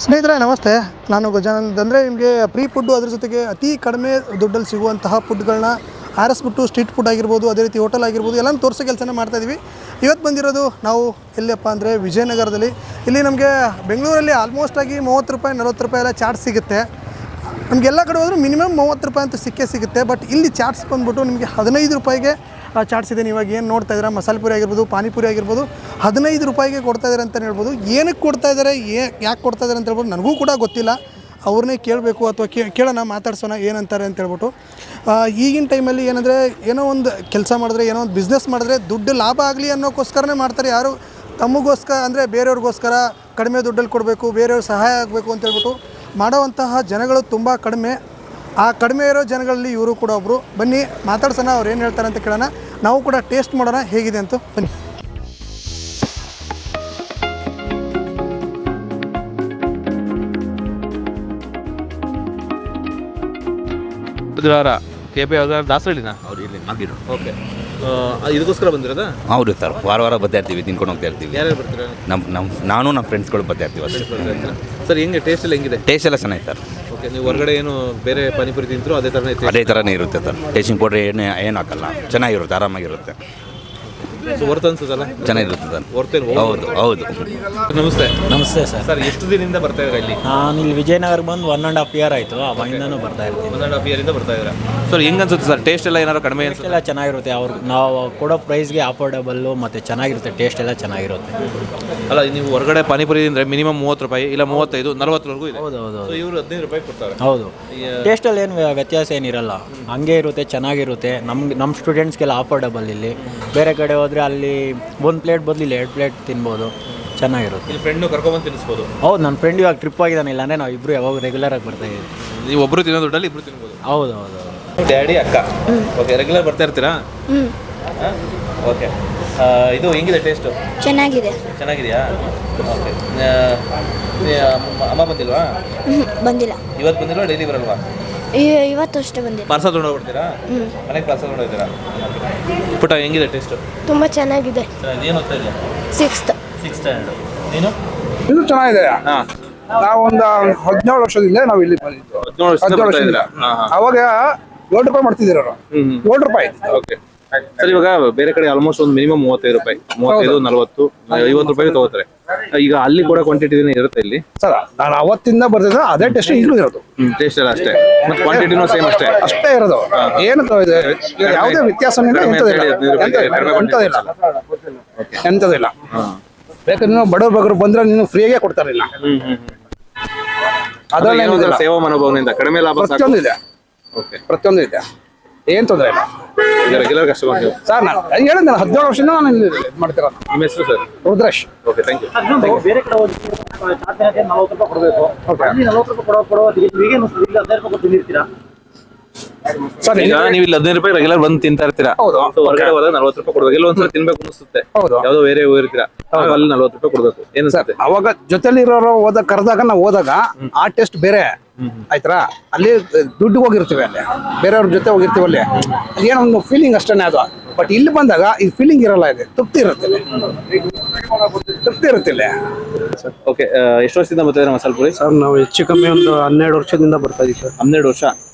ಸ್ನೇಹಿತರೆ ನಮಸ್ತೆ. ನಾನು ಗಜಾನಂದ್. ಅಂದರೆ ನಿಮಗೆ ಪ್ರೀ ಫುಡ್ಡು ಅದ್ರ ಜೊತೆಗೆ ಅತಿ ಕಡಿಮೆ ದುಡ್ಡಲ್ಲಿ ಸಿಗುವಂತಹ ಫುಡ್ಗಳನ್ನ ಆರಿಸ್ಬಿಟ್ಟು ಸ್ಟ್ರೀಟ್ ಫುಡ್ ಆಗಿರ್ಬೋದು, ಅದೇ ರೀತಿ ಹೋಟೆಲ್ ಆಗಿರ್ಬೋದು ಎಲ್ಲನೂ ತೋರಿಸೋ ಕೆಲಸನ ಮಾಡ್ತಾಯಿದ್ದೀವಿ. ಇವತ್ತು ಬಂದಿರೋದು ನಾವು ಎಲ್ಲಿಯಪ್ಪ ಅಂದರೆ ವಿಜಯನಗರದಲ್ಲಿ. ಇಲ್ಲಿ ನಮಗೆ ಬೆಂಗಳೂರಲ್ಲಿ ಆಲ್ಮೋಸ್ಟ್ ಆಗಿ 30 ರೂಪಾಯಿ 40 ರೂಪಾಯಿ ಎಲ್ಲ ಚಾಟ್ಸ್ ಸಿಗುತ್ತೆ. ನಮಗೆಲ್ಲ ಕಡೆ ಹೋದರೂ ಮಿನಿಮಮ್ 30 ರೂಪಾಯಿ ಅಂತ ಸಿಗುತ್ತೆ. ಬಟ್ ಇಲ್ಲಿ ಚಾಟ್ಸ್ ಬಂದುಬಿಟ್ಟು ನಿಮಗೆ 15 ರೂಪಾಯಿಗೆ ಚಾಟ್ಸ್ ಇದೆ. ಇವಾಗ ಏನು ನೋಡ್ತಾ ಇದ್ದೀರಾ, ಮಸಾಲೆ ಪುರಿ ಆಗಿರ್ಬೋದು, ಪಾನಿಪುರಿ ಆಗಿರ್ಬೋದು 15 ರೂಪಾಯಿಗೆ ಕೊಡ್ತಾಯಿದ್ದಾರೆ ಅಂತಲೇ ಹೇಳ್ಬೋದು. ಏನಕ್ಕೆ ಕೊಡ್ತಾಯಿದ್ದಾರೆ, ಯಾಕೆ ಕೊಡ್ತಾಯಿದ್ದಾರೆ ಅಂತ ಹೇಳ್ಬೋದು ನನಗೂ ಕೂಡ ಗೊತ್ತಿಲ್ಲ. ಅವ್ರನ್ನೇ ಕೇಳಬೇಕು ಅಥವಾ ಕೇಳೋಣ, ಮಾತಾಡ್ಸೋಣ ಏನಂತಾರೆ ಅಂತ ಹೇಳ್ಬಿಟ್ಟು. ಈಗಿನ ಟೈಮಲ್ಲಿ ಏನಂದರೆ ಏನೋ ಒಂದು ಕೆಲಸ ಮಾಡಿದ್ರೆ, ಏನೋ ಒಂದು ಬಿಸ್ನೆಸ್ ಮಾಡಿದ್ರೆ ದುಡ್ಡು ಲಾಭ ಆಗಲಿ ಅನ್ನೋಕ್ಕೋಸ್ಕರನೇ ಮಾಡ್ತಾರೆ. ಯಾರು ತಮಗೋಸ್ಕರ ಅಂದರೆ ಬೇರೆಯವ್ರಿಗೋಸ್ಕರ ಕಡಿಮೆ ದುಡ್ಡಲ್ಲಿ ಕೊಡಬೇಕು, ಬೇರೆಯವ್ರ ಸಹಾಯ ಆಗಬೇಕು ಅಂತ ಹೇಳ್ಬಿಟ್ಟು ಮಾಡೋವಂತಹ ಜನಗಳು ತುಂಬ ಕಡಿಮೆ. ಆ ಕಡಿಮೆ ಇರೋ ಜನಗಳಲ್ಲಿ ಇವರು ಕೂಡ ಒಬ್ಬರು. ಬನ್ನಿ ಮಾತಾಡ್ಸೋಣ, ಅವ್ರು ಏನು ಹೇಳ್ತಾರೆ ಅಂತ ಕೇಳೋಣ. ನಾವು ಕೂಡ ಟೇಸ್ಟ್ ಮಾಡೋಣ ಹೇಗಿದೆ ಅಂತ. ಬನ್ನಿ. ಬುಧವಾರ KP ದಾಸರಳ್ಳಿನ ಅವ್ರು ಇಲ್ಲಿ ಆಗಿರು. ಓಕೆ, ಇದಕ್ಕೋಸ್ಕರ ಬಂದಿರೋದಾ? ಹೌದು ಸರ್, ವಾರ ಬರ್ತಾ ಇರ್ತೀವಿ, ತಿನ್ಕೊಂಡು ಹೋಗ್ತಾ ಇರ್ತೀವಿ. ಯಾರ್ಯಾರು ಬರ್ತೀರಾ? ನಾನು ನಮ್ಮ ಫ್ರೆಂಡ್ಸ್ಗಳು ಬರ್ತಾ ಇರ್ತೀವಿ ಅಷ್ಟೇ. ಸರ್ ಹೆಂಗೆ ಟೇಸ್ಟ್ ಎಲ್ಲ ಹೆಂಗಿದೆ? ಟೇಸ್ಟ್ ಎಲ್ಲ ಚೆನ್ನಾಗಿ ಸರ್. ಓಕೆ, ನೀವು ಹೊರಗಡೆ ಏನು ಬೇರೆ ಪಾನಿಪುರಿ ತಿಂತರು ಅದೇ ಥರನೇ ಐತೆ? ಅದೇ ಥರನೇ ಇರುತ್ತೆ ಸರ್. ಟೇಸ್ಟಿಂಗ್ ಪೌಡ್ರ್ ಏನು ಹಾಕಲ್ಲ, ಚೆನ್ನಾಗಿರುತ್ತೆ, ಆರಾಮಾಗಿರುತ್ತೆ, ಸೊ ವರ್ತ್ ಅನ್ಸುತ್ತಲ್ಲ? ಚೆನ್ನಾಗಿರುತ್ತೆ ಸರ್. ವರ್ತೇನು? ಹೌದು ಹೌದು. ನಮಸ್ತೆ. ನಮಸ್ತೆ ಸರ್. ಸರ್ ಎಷ್ಟು ದಿನದಿಂದ ಬರ್ತಾ ಇದ್ದೀರಾ ಇಲ್ಲಿ? ನಾನು ಇಲ್ಲಿ ವಿಜಯನಗರ ಬಂದು 1.5 ಇಯರ್ ಆಯಿತು. ಅವಾಗಿಂದನೂ ಬರ್ತಾ ಇರ್ತೀನಿ. 1.5 ಇಯರಿಂದ ಬರ್ತಾ ಇದ್ದೀರಾ. ಸರ್ ಹೆಂಗೆ ಅನ್ಸುತ್ತೆ ಸರ್? ಟೇಸ್ಟ್ ಎಲ್ಲ ಏನಾದ್ರು ಕಡಿಮೆ ಅನ್ಸುತ್ತೆ? ಎಲ್ಲ ಚೆನ್ನಾಗಿರುತ್ತೆ. ಅವ್ರು ನಾವು ಕೊಡೋ ಪ್ರೈಸ್ಗೆ ಅಫೋರ್ಡಬಲ್ಲು ಮತ್ತು ಚೆನ್ನಾಗಿರುತ್ತೆ. ಟೇಸ್ಟ್ ಎಲ್ಲ ಚೆನ್ನಾಗಿರುತ್ತೆ. ಅಲ್ಲ, ನೀವು ಹೊರಗಡೆ ಪಾನಿಪುರಿ ಅಂದರೆ ಮಿನಿಮಮ್ 30 ರೂಪಾಯಿ, ಇಲ್ಲ 35, 40ವರೆಗೂ ಇದೆ. ಹೌದು ಹೌದು. ಸೊ ಇವರು 15 ರೂಪಾಯಿ ಕೊಡ್ತಾರೆ. ಹೌದು, ಟೇಸ್ಟಲ್ಲಿ ಏನು ವ್ಯತ್ಯಾಸ ಏನಿರಲ್ಲ, ಹಂಗೆ ಇರುತ್ತೆ, ಚೆನ್ನಾಗಿರುತ್ತೆ. ನಮ್ಮ ಸ್ಟೂಡೆಂಟ್ಸ್ಗೆಲ್ಲ ಅಫೋರ್ಡಬಲ್. ಇಲ್ಲಿ ಬೇರೆ ಕಡೆ ಹೋದರೆ ಅಲ್ಲಿ 1 ಪ್ಲೇಟ್ ಬದಲು 2 ಪ್ಲೇಟ್ ತಿನ್ಬೋದು, ಚೆನ್ನಾಗಿರುತ್ತೆ. ಇಲ್ಲಿ ಫ್ರೆಂಡ್ನು ಕರ್ಕೊಂಬಂದು ತಿನ್ನಿಸ್ಬೋದು. ಹೌದು, ನನ್ನ ಫ್ರೆಂಡ್ ಇವಾಗ ಟ್ರಿಪ್ ಆಗಿದ್ದಾನೆ. ಇಲ್ಲಾಂದರೆ ನಾವು ಇಬ್ಬರು ಯಾವಾಗ ರೆಗ್ಯುಲರಾಗಿ ಬರ್ತಾಯಿದ್ದೀವಿ. ನೀವು ಒಬ್ಬರು ತಿನ್ನೋ ದುಡ್ಡಲ್ಲಿ ಇಬ್ಬರು ತಿನ್ಬೋದು. ಹೌದು ಹೌದು ಹೌದು. ಡ್ಯಾಡಿ ಅಕ್ಕ. ಓಕೆ, ರೆಗ್ಯುಲರ್ ಬರ್ತಾ ಇರ್ತೀರಾ? ಓಕೆ, ಇದು ಹೆಂಗಿದೆ ಟೇಸ್ಟು? ಚೆನ್ನಾಗಿದೆ. ಚೆನ್ನಾಗಿದೆಯಾ? ಓಕೆ, ಅಮ್ಮ ಬಂದಿಲ್ವಾ? ಬಂದಿಲ್ಲ. ಇವತ್ತು ಬಂದಿಲ್ವಾ? ಡೈಲಿ ಬರಲ್ವಾ? ಇವತ್ತು ಅಷ್ಟೇ ಬಂದಿಲ್ಲ. ಪಾರ್ಸಲ್ ತೊಗೊಂಡೋಗ್ಬಿಡ್ತೀರಾ? ಮನೆಗೆ ಪಾರ್ಸಲ್ ತೊಗೊಂಡೋಗ್ತೀರಾ? ಪುಟ ಹೆಂಗಿದೆ ಟೇಸ್ಟು? ತುಂಬ ಚೆನ್ನಾಗಿದೆ. ಏನು ಓದ್ತಾ ಇದೆಯಾ? 6th standard. ನೀನು? ಇದು ಚೆನ್ನಾಗಿದೆ. ಹಾಂ, ನಾವೊಂದು 17 ವರ್ಷದಿಂದ ನಾವು ಇಲ್ಲಿ ಬಂದಿದ್ದು. 17 ವರ್ಷದಿಂದ. ಅವಾಗ 7 ರೂಪಾಯಿ ಮಾಡ್ತಿದ್ದೀರ, 7 ರೂಪಾಯಿ. ಓಕೆ ಸರ್, ಇವಾಗ ಬೇರೆ ಕಡೆ ಆಲ್ಮೋಸ್ಟ್ ಒಂದು ಮಿನಿಮಮ್ 35 ರೂಪಾಯಿ, 35, 40, 50 ರೂಪಾಯಿಗೆ ತಗೋತಾರೆ. ಈಗ ಅಲ್ಲಿ ಕೂಡ ಕ್ವಾಂಟಿಟಿ ಇರುತ್ತೆ ಇಲ್ಲಿ ಸರ್. ನಾನು ಅವತ್ತಿಂದ ಬರ್ತಿದ್ದೆ, ಅದೇ ಟೇಸ್ಟ್ ಈಗಲೂ ಇರೋದು. ಟೇಸ್ಟ್ ಎಲ್ಲ ಅಷ್ಟೇ, ಮತ್ತೆ ಕ್ವಾಂಟಿಟಿನೂ ಸೇಮ್ ಅಷ್ಟೇ ಇರೋದು. ಏನು ಯಾವುದೇ ವ್ಯತ್ಯಾಸ ಎಂಥದಿಲ್ಲ. ಬೇಕಾದ್ರೆ ನೀವು ಬಡವ್ರ ಬಗ್ಗರು ಬಂದ್ರೆ ನೀನು ಫ್ರೀಯಾಗೆ ಕೊಡ್ತಾರಿಲ್ಲ. ಅದರಲ್ಲಿ ಸೇವಾ ಮನೋಭಾವನೆಯಿಂದ ಕಡಿಮೆ ಲಾಭ ಪ್ರತಿಯೊಂದು ಇದೆ. ಓಕೆ, ಪ್ರತಿಯೊಂದು ಇದೆ, ಏನ್ ತೊಂದರೆ ಇಲ್ಲ. ರೆಗ್ಯುಲರ್ ಕಸ್ಟಮರ್ ನೀವು? ಸರ್ ನಾನು ಹೇಳಿದ್ದೆ, 17 ವರ್ಷದಿಂದ ನಾನು ಇಲ್ಲಿ ಮಾಡ್ತಿರೋದು. ನಿಮ್ಮ ಹೆಸರು sir? Rudresh. Okay, thank you. ಬೇರೆ ಕಡೆ ಹೋಗಿ 40 ರೂಪಾಯಿ ಕೊಡಬೇಕು. 40 ರೂಪಾಯಿ ಕೊಡೋದು ಈಗ 15 ರೂಪಾಯಿ ತಿಂದಿರ್ತೀರಾ ಸರ್? ಈಗ ನೀವು ಇಲ್ಲಿ 15 ರೂಪಾಯಿ ರೆಗ್ಯುಲರ್ ಬಂದು ತಿಂತಾ ಇರ್ತೀರಾ. ಹೌದು. ಹೊರಗಡೆ ಹೋದಾಗ 40 ರೂಪಾಯಿ ಕೊಡ್ಬೇಕು. ಎಲ್ಲ ಒಂದ್ಸಲ ತಿನ್ಬೇಕು ಅನಿಸುತ್ತೆ. ಹೌದು. ಯಾವ್ದೋ ಬೇರೆ ಹೋಗಿರ್ತೀರಾ, ಅಲ್ಲಿ 40 ರೂಪಾಯಿ ಕೊಡ್ಬೇಕು. ಏನು ಅನ್ಸುತ್ತೆ? ಅವಾಗ ಜೊತೆಲಿ ಇರೋರು ಕರೆದಾಗ ನಾವು ಹೋದಾಗ ಆ ಟೆಸ್ಟ್ ಬೇರೆ ಆಯ್ತಾ. ಅಲ್ಲಿ ದುಡ್ಡಿಗೆ ಹೋಗಿರ್ತೀವಿ, ಅಲ್ಲಿ ಬೇರೆಯವ್ರ ಜೊತೆ ಹೋಗಿರ್ತೀವಿ, ಅಲ್ಲಿ ಏನೋ ಒಂದು ಫೀಲಿಂಗ್ ಅಷ್ಟೇ ಅದು. ಬಟ್ ಇಲ್ಲಿ ಬಂದಾಗ ಈ ಫೀಲಿಂಗ್ ಇರಲ್ಲ, ಇದೆ ತೃಪ್ತಿ ಇರುತ್ತಿಲ್ಲ. ಓಕೆ, ಎಷ್ಟು ವರ್ಷದಿಂದ ಬರ್ತಾ ಇದ್ದೀರಾ ಮಸಾಲೆ ಪುರಿ? ಸರ್ ನಾವು ಹೆಚ್ಚು ಕಮ್ಮಿ ಒಂದು 12 ವರ್ಷದಿಂದ ಬರ್ತಾ ಇದ್ದೀವಿ ಸರ್. 12 ವರ್ಷ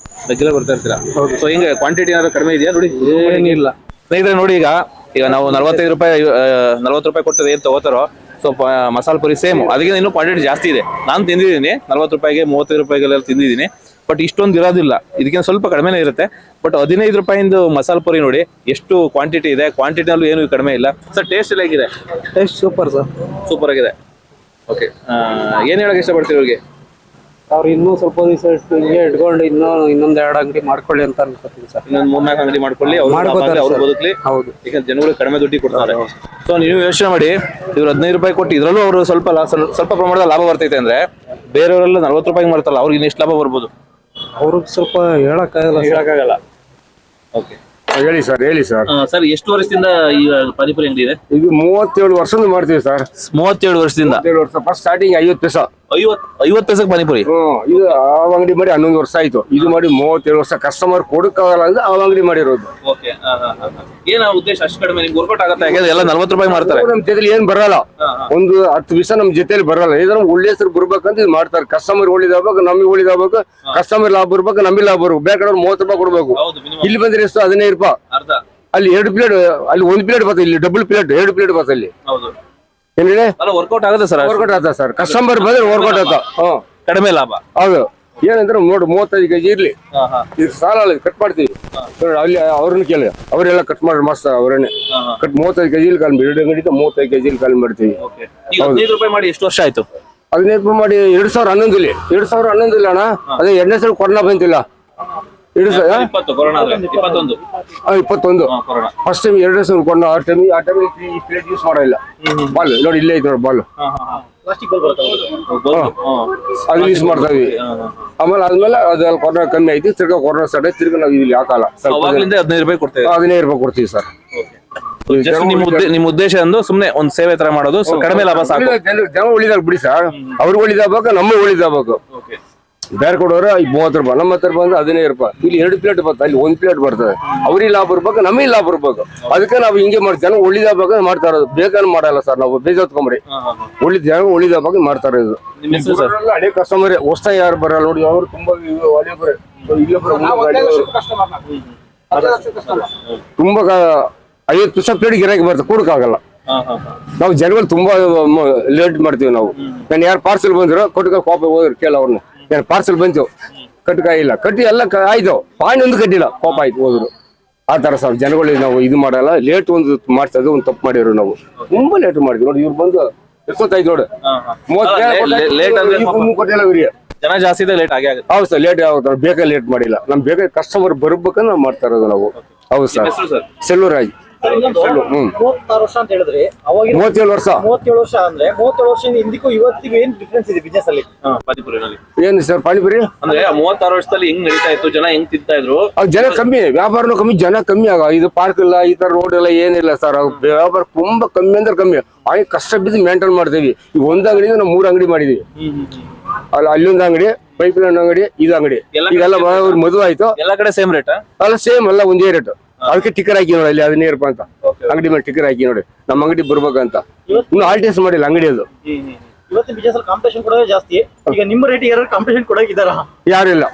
ರೆಗ್ಯುಲರ್ ಬರ್ತಾ ಇರ್ತೀರಾ? ಸೊ ಹಿಂಗೆ ಕ್ವಾಂಟಿಟಿ ಏನಾದ್ರು ಕಡಿಮೆ ಇದೆಯಾ? ನೋಡಿ, ಏನಿಲ್ಲ ಸ್ನೇಹಿತರೆ, ನೋಡಿ ಈಗ ನಾವು 45 ರೂಪಾಯಿ 40 ರೂಪಾಯಿ ಕೊಟ್ಟು ಏನು ತಗೋತಾರೋ, ಸೊ ಮಸಾಲೆ ಪುರಿ ಸೇಮ್, ಅದಕ್ಕೆ ಇನ್ನೂ ಕ್ವಾಂಟಿಟಿ ಜಾಸ್ತಿ ಇದೆ. ನಾನು ತಿಂದಿದ್ದೀನಿ 40 ರೂಪಾಯಿಗೆ 35 ರೂಪಾಯಿಗೆಲ್ಲ ತಿಂದಿದ್ದೀನಿ. ಬಟ್ ಇಷ್ಟೊಂದು ಇರೋದಿಲ್ಲ, ಇದಕ್ಕಿಂತ ಸ್ವಲ್ಪ ಕಡಿಮೆನೇ ಇರುತ್ತೆ. ಬಟ್ 15 ರೂಪಾಯಿಂದ ಮಸಾಲೆ ಪುರಿ ನೋಡಿ ಎಷ್ಟು ಕ್ವಾಂಟಿಟಿ ಇದೆ. ಕ್ವಾಂಟಿಟಿನಲ್ಲೂ ಏನು ಕಡಿಮೆ ಇಲ್ಲ. ಸರ್ ಟೇಸ್ಟ್ ಎಲ್ಲ ಹೇಗಿದೆ? ಟೇಸ್ಟ್ ಸೂಪರ್ ಸರ್, ಸೂಪರ್ ಆಗಿದೆ. ಓಕೆ, ಏನು ಹೇಳಕ್ಕೆ ಇಷ್ಟಪಡ್ತೀವಿ ಇವ್ರಿಗೆ? ಅವ್ರು ಇನ್ನೂ ಸ್ವಲ್ಪ ದಿವಸ ಹಿಂಗೆ ಇಟ್ಕೊಂಡು ಇನ್ನೊಂದು 2 ಅಂಗಡಿ ಮಾಡ್ಕೊಳ್ಳಿ ಅಂತ ಅನ್ಕೋತೀನಿ ಸರ್. ಇನ್ನೊಂದು 3-4 ಅಂಗಡಿ ಮಾಡ್ಕೊಳ್ಳಿ, ಅವ್ರು ಬದುಕಲಿ. ಹೌದು, ಈಗ ಜನಗಳು ಕಡಿಮೆ ದುಡ್ಡಿಗೆ ಕೊಡ್ತಾರೆ. ಸೊ ನೀವು ಯೋಚನೆ ಮಾಡಿ, ಇವ್ರು 15 ರೂಪಾಯಿ ಕೊಟ್ಟು ಇದರಲ್ಲೂ ಅವರು ಸ್ವಲ್ಪ ಪ್ರಮಾಣದ ಲಾಭ ಬರ್ತೈತೆ ಅಂದ್ರೆ, ಬೇರೆಯವರೆಲ್ಲ 40 ರೂಪಾಯಿಗೆ ಮಾಡ್ತಾರಲ್ಲ, ಅವ್ರಿಗೆ ಇನ್ನೆಷ್ಟು ಲಾಭ ಬರ್ಬೋದು? ಅವ್ರಿಗೆ ಸ್ವಲ್ಪ ಹೇಳಕ್ಕಾಗಲ್ಲ. ಓಕೆ, ಹೇಳಿ ಸರ್. ಸರ್ ಎಷ್ಟು ವರ್ಷದಿಂದ ಈ ಪಾನಿಪುರಿ ಅಂಗಡಿ ಇದೆ? ಈಗ 37 ವರ್ಷದಿಂದ ಮಾಡ್ತೀವಿ ಸರ್. 37 ವರ್ಷದಿಂದ. 37 ವರ್ಷ. ಫಸ್ಟ್ ಸ್ಟಾರ್ಟಿಂಗ್ 50 ಪೈಸಾ. 50 ಪೈಸೆಗೆ ಪಾನಿಪುರಿ. ಇದು ಆ ಅಂಗಡಿ ಮಾಡಿ 11 ವರ್ಷ ಆಯ್ತು. ಇದು ಮಾಡಿ 37 ವರ್ಷ. ಕಸ್ಟಮರ್ ಕೊಡಕ್ಕಾಗಲ್ಲ ಅಂದ್ರೆ ಆ ಅಂಗಡಿ ಮಾಡಿರೋದು. ಏನ ಉದ್ದೇಶ ಅಷ್ಟು ಕಡಿಮೆ ನಿಮ್ಗೆ ವರ್ಕೌಟ್ ಆಗುತ್ತೆ? ಯಾಕಂದ್ರೆ ಎಲ್ಲ 40 ರೂಪಾಯಿ ಮಾಡ್ತಾರೆ. ನಮ್ ಜೊತೆಲಿ ಏನ್ ಬರಲ್ಲ, ಒಂದು 10 ದಿವಸ ನಮ್ ಜೊತೆಲಿ ಬರಲ್ಲ. ಇದ್ರ ಒಳ್ಳೆ ಹೆಸರು ಬರ್ಬೇಕಂತ ಇದು ಮಾಡ್ತಾರೆ. ಕಸ್ಟಮರ್ ಒಳ್ಳೇದಾಗಬೇಕು, ನಮಗೆ ಒಳ್ಳೇದಾಗಬೇಕು, ಕಸ್ಟಮರ್ ಲಾಭ ಬರ್ಬೇಕು, ನಮಗೆ ಲಾಭ ಬರ್ಬೇಕು. ಬೇಕಾದ್ರೆ 30 ರೂಪಾಯಿ ಕೊಡ್ಬೇಕು. ಇಲ್ಲಿ ಬಂದ್ರೆ ಎಷ್ಟು? 15 ರೂಪಾಯಿ. ಅಲ್ಲಿ 2 ಪ್ಲೇಟ್, ಅಲ್ಲಿ 1 ಪ್ಲೇಟ್ ಬರ್ತದೆ, ಇಲ್ಲಿ ಡಬಲ್ ಪ್ಲೇಟ್ 2 ಪ್ಲೇಟ್ ಬರ್ತದೆ. ಅಲ್ಲಿ ಏನ್ ಹೇಳಿ ವರ್ಕೌಟ್ ಆಗುತ್ತೆ ಸರ್? ವರ್ಕೌಟ್ ಆತ ಸರ್. ಕಸ್ಟಮರ್ ಬಂದ್ರೆ ವರ್ಕೌಟ್ ಆತ. ಕಡಿಮೆ ಲಾಭ. ಹೌದು. ಏನಂದ್ರೆ ನೋಡಿ 35 kg ಇರ್ಲಿ, ಇದು ಸಾಲ ಕಟ್ ಮಾಡ್ತೀವಿ ನೋಡಿ. ಅಲ್ಲಿ ಅವ್ರನ್ನ ಕೇಳಿ, ಅವರೆಲ್ಲ ಕಟ್ ಮಾಡಿ ಮಾಡ್ತಾರೆ. ಅವರನ್ನೇ ಕಟ್ 35 kg ಕಾಲ್ ಮಾಡಿ 2 ಅಂಗಡಿ 35 kg ಕಾಲ್ ಮಾಡ್ತೀವಿ. 15 ರೂಪಾಯಿ ಮಾಡಿ ಎಷ್ಟು ವರ್ಷ ಆಯ್ತು? 15 ರೂಪಾಯಿ ಮಾಡಿ 2011 2011 ಅಣ್ಣ. ಅದೇ 2ನೇ ಸಲ ಕೊರೋನಾ ಬಂತಿಲ್ಲ. 21 ಫಸ್ಟ್ ಟೈಮ್ 2ನೇ ಸಲ ಕೊರೋನಾ. ಆ ಟೈಮ್ ಈ ಪ್ಲೇಟ್ ಯೂಸ್ ಮಾಡಿಲ್ಲ. ಬಾಲ್ ನೋಡಿ, ಇಲ್ಲೇ ಐತೆ ನೋಡಿ ಬಾಲ್. ಅದು ಯೂಸ್ ಮಾಡ್ತಾ ಇದೀವಿ. ಆದ್ಮೇಲೆ ಅದ್ರಲ್ಲಿ ಕೊರೋನಾ ಕಮ್ಮಿ ಆಯ್ತು. ತಿರ್ಗಾ ಕೊರೋನಾ ಸ್ಟಾರ್ಟ್ ಆಯ್ತು. ತಿರ್ಗಾ ನಾವು ಇಲ್ಲಿ ಹಾಕಲ್ಲ. 15 ರೂಪಾಯಿ ಕೊಡ್ತೇವೆ. 15 ರೂಪಾಯಿ ಕೊಡ್ತೀವಿ ಸರ್. ನಿಮ್ ಉದ್ದೇಶ ಅಂದ್ರೆ ಸುಮ್ನೆ ಒಂದ್ ಸೇವೆ ತರ ಮಾಡೋದು, ಕಡಿಮೆ ಲಾಭ ಸಾಕು. ಜನ ಒಳ್ಳಿದಾಗ ಬಿಡಿ ಸರ್. ಅವ್ರಿಗೆ ಒಳ್ಳಿದಾಗಬೇಕು, ನಮಗೆ ಒಳ್ಳಿದಾಗಬೇಕು. ಬೇರೆ ಕೊಡೋರು 30 ರೂಪಾಯಿ, ನಮ್ಮ ಹತ್ರ ಬಂದ್ರೆ 15 ರೂಪಾಯಿ. ಇಲ್ಲಿ 2 ಪ್ಲೇಟ್ ಬರ್ತದೆ, ಅಲ್ಲಿ 1 ಪ್ಲೇಟ್ ಬರ್ತದೆ. ಅವ್ರಿಗೆ ಲಾಭ ಬರ್ಬೇಕು, ನಮಗೆ ಲಾಭ ಬರ್ಬೇಕು. ಅದಕ್ಕೆ ನಾವು ಹಿಂಗೆ ಮಾಡಿ ಜನ ಒಳ್ಳಿದಾಗಬೇಕು ಮಾಡ್ತಾ ಇರೋದು. ಬೇಕಾದ್ರೆ ಮಾಡಲ್ಲ ಸರ್ ನಾವು. ಬೇಜಾತ್ಕೊಂಬ್ರಿ ಒಳ್ಳೆ ಜನ ಒಳ್ಳಿದಾಗಬೇಕು ಮಾಡ್ತಾ ಇರೋದು. ಹಳೆ ಕಸ್ಟಮರ್ ಹೊಸ ಯಾರು ಬರಲ್ಲ ನೋಡಿ. ಅವ್ರು ತುಂಬಾ ತುಂಬಾ 50 ಪೈಸೆ ಪ್ಲೇಟ್ ಗಿರಾಕಿ ಬರ್ತದೆ, ಕೊಡಕ್ಕಾಗಲ್ಲ. ನಾವು ಜನಗಳು ತುಂಬಾ ಲೇಟ್ ಮಾಡ್ತೀವಿ ನಾವು. ನಾನು ಯಾರು ಪಾರ್ಸಲ್ ಬಂದ್ರು ಕೊಟ್ಟಕ ಕೋಪ ಹೋದ್ರು ಕೇಳ ಅವ್ರನ್ನ. ಯಾರು ಪಾರ್ಸಲ್ ಬಂತು ಕಟ್ಟಕಾಯಿ ಇಲ್ಲ, ಕಟ್ಟಿ ಎಲ್ಲ ಆಯ್ತು, ಪಾಣಿ ಒಂದು ಕಟ್ಟಿಲ್ಲ, ಕೋಪ ಆಯ್ತು ಹೋದ್ರು. ಆ ತರ ಸರ್ ಜನಗಳಿಗೆ ನಾವು ಇದು ಮಾಡಲ್ಲ. ಲೇಟ್ ಒಂದು ಮಾಡ್ತಾ ಒಂದು ತಪ್ಪು ಮಾಡಿದ್ರು ನಾವು. ತುಂಬಾ ಲೇಟ್ ಮಾಡಿದ್ವಿ ನೋಡಿ. ಇವ್ರು ಬಂದು ಎಷ್ಟೊತ್ತಾಯ್ತು ನೋಡಿ. 30 ಕೊಟ್ಟಿಲ್ಲ ಇವ್ರಿಗೆ. ಜನ ಜಾಸ್ತಿ ಇದೆ, ಲೇಟ್ ಆಗಿ ಆಗುತ್ತೆ. ಹೌದು ಸರ್, ಲೇಟ್ ಆಗುತ್ತೆ. ಬೇಗ ಲೇಟ್ ಮಾಡಿಲ್ಲ. ನಮ್ ಬೇಗ ಕಸ್ಟಮರ್ ಬರ್ಬೇಕಂತ ನಾವು ಮಾಡ್ತಾ ಇರೋದು ನಾವು. ಹೌದು ಸರ್. ಸೆಲ್ಲೂರಾಜ್. 36 ವರ್ಷ ಅಂತ ಹೇಳಿದ್ರೆ 37 ವರ್ಷ. 37 ವರ್ಷ ಅಂದ್ರೆ 37 ವರ್ಷದಿಂದ ಹಿಂದಿಗೂ ಇವತ್ತಿಗೂ ಏನ್ ಡಿಫ್ರೆನ್ಸ್ ಇದೆ ಬಿಸ್ನೆಸ್ ಅಲ್ಲಿ? ಪಾನಿಪುರಿನಲ್ಲಿ ಏನು ಸರ್ ಪಾನಿಪುರಿ ಅಂದ್ರೆ 36 ವರ್ಷದಲ್ಲಿ ಹೆಂಗ್ ನಡೀತಾ ಇತ್ತು, ಜನ ಹೆಂಗ್ ತಿಂತಾ ಇದ್ರು? ಜನ ಕಮ್ಮಿ, ವ್ಯಾಪಾರನು ಕಮ್ಮಿ, ಜನ ಕಮ್ಮಿ ಆಗ. ಇದು ಪಾರ್ಕ್ ಇಲ್ಲ, ಈ ತರ ರೋಡ್ ಇಲ್ಲ, ಏನಿಲ್ಲ ಸರ್. ವ್ಯಾಪಾರ ತುಂಬಾ ಕಮ್ಮಿ ಅಂದ್ರೆ ಕಮ್ಮಿ. ಆಗಿ ಕಷ್ಟ ಬಿದ್ದು ಮೇಂಟೈನ್ ಮಾಡ್ತೀವಿ. ಈಗ ಒಂದ್ ಅಂಗಡಿ ನಾವು 3 ಅಂಗಡಿ ಮಾಡಿದೀವಿ. ಅಲ್ಲೊಂದು ಅಂಗಡಿ, ಪೈಪ್ ಲೈನ್ ಅಂಗಡಿ, ಇದು ಅಂಗಡಿ. ಈಗೆಲ್ಲ ಮದುವೆ ಆಯ್ತು. ಎಲ್ಲ ಕಡೆ ಸೇಮ್ ರೇಟ್ ಅಲ್ಲ, ಸೇಮ್ ಅಲ್ಲ, ಒಂದೇ ರೇಟ್. ಅದಕ್ಕೆ ಟಿಕೆಟ್ ಹಾಕಿ ನೋಡಿ, ಅಲ್ಲಿ 15 ರೂಪಾಯಿ ಅಂತ ಅಂಗಡಿ ಮೇಲೆ ಟಿಕೆಟ್ ಹಾಕಿ ನೋಡಿ. ನಮ್ಮ ಅಂಗಡಿ ಬರ್ಬೇಕಂತ ಇನ್ನು ಆಲ್ಟೇಸ್ ಮಾಡಿಲ್ಲ ಅಂಗಡಿ. ಅದು ಇವತ್ತಿನ ಬಿಸ್ನೆಸ್ ಅಲ್ಲಿ ಕಾಂಪಿಟೇಷನ್ ಕೊಡೋದೇ ಜಾಸ್ತಿ. ಈಗ ನಿಮ್ಮ ರೇಟ್ ಯಾರು ಕಾಂಪಿಟೇಷನ್ ಕೊಡೋಕಿದಾರ? ಯಾರಿಲ್ಲ.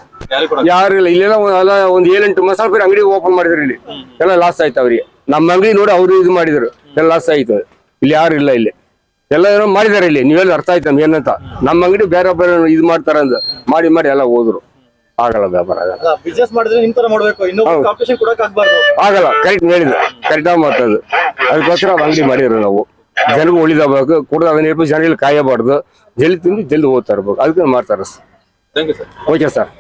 ಇಲ್ಲೆಲ್ಲ ಒಂದ್ 7-8 ಮಸಾಲ ಪೇರಿ ಅಂಗಡಿ ಓಪನ್ ಮಾಡಿದ್ರು. ಇಲ್ಲಿ ಎಲ್ಲ ಲಾಸ್ ಆಯ್ತು ಅವ್ರಿಗೆ. ನಮ್ಮ ಅಂಗಡಿ ನೋಡಿ ಅವ್ರು ಇದು ಮಾಡಿದ್ರು, ಎಲ್ಲ ಲಾಸ್ ಆಯ್ತು. ಇಲ್ಲಿ ಯಾರು ಇಲ್ಲ. ಇಲ್ಲಿ ಎಲ್ಲ ಏನೋ ಮಾಡಿದಾರೆ. ಇಲ್ಲಿ ನೀವೆಲ್ಲ ಅರ್ಥ ಆಯ್ತು ನಮ್ಗೆ ಏನಂತ. ನಮ್ಮ ಅಂಗಡಿ ಬೇರೆ ಬೇರೆ ಇದು ಮಾಡ್ತಾರ ಅಂದ್ ಮಾಡಿ ಎಲ್ಲ ಹೋದ್ರು. ಆಗಲ್ಲ, ವ್ಯಾಪಾರ ಆಗಲ್ಲ. ಬಿಸ್ನೆಸ್ ಮಾಡಿದ್ರೆ ನಿಮ್ ತರ ಮಾಡ್ಬೇಕು, ಇನ್ನೊಬ್ಬ ಕಾಂಪಿಟೇಷನ್ ಕೊಡಕ್ ಆಗ್ಬಾರ್ದು. ಆಗಲ್ಲ. ಕರೆಕ್ಟ್ ಹೇಳಿದ್ರೆ ಕರೆಕ್ಟಾಗಿ ಮಾಡ್ತದ್ದು. ಅದಕ್ಕೋಸ್ಕರ ಅಂಗಡಿ ಮಾಡಿದ್ರು ನಾವು. ಜನಗೂ ಉಳಿದಬೇಕು, ಕೂಡ 15 ರೂಪಾಯಿ ಜನಗಳು ಕಾಯಬಾರ್ದು. ಜಲ್ದಿ ತಿಂದು ಜಲ್ದಿ ಓದ್ತಾ ಇರ್ಬೇಕು. ಅದಕ್ಕೆ ಮಾಡ್ತಾರೆ. Thank you sir. Okay sir.